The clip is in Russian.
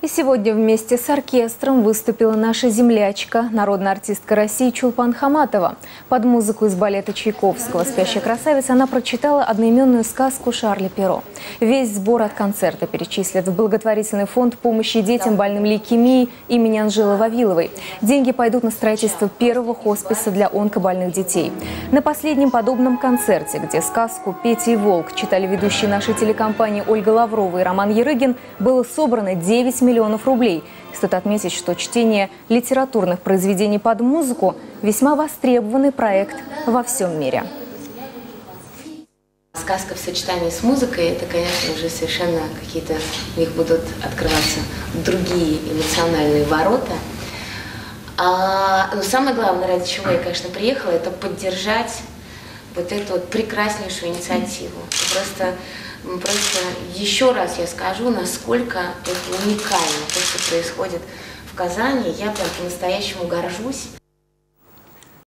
И сегодня вместе с оркестром выступила наша землячка, народная артистка России Чулпан Хаматова. Под музыку из балета Чайковского «Спящая красавица» она прочитала одноименную сказку Шарля Перро. Весь сбор от концерта перечислят в благотворительный фонд помощи детям, больным лейкемией имени Анжелы Вавиловой. Деньги пойдут на строительство первого хосписа для онкобольных детей. На последнем подобном концерте, где сказку «Петя и волк» читали ведущие нашей телекомпании Ольга Лаврова и Роман Ярыгин, было собрано 9 миллионов рублей. Стоит отметить, что чтение литературных произведений под музыку – весьма востребованный проект во всем мире. Сказка в сочетании с музыкой – это, конечно, уже совершенно какие-то, у них будут открываться другие эмоциональные ворота. Но самое главное, ради чего я, конечно, приехала, это поддержать вот эту вот прекраснейшую инициативу. Просто еще раз я скажу, насколько это уникально, то, что происходит в Казани. Я прям по-настоящему горжусь.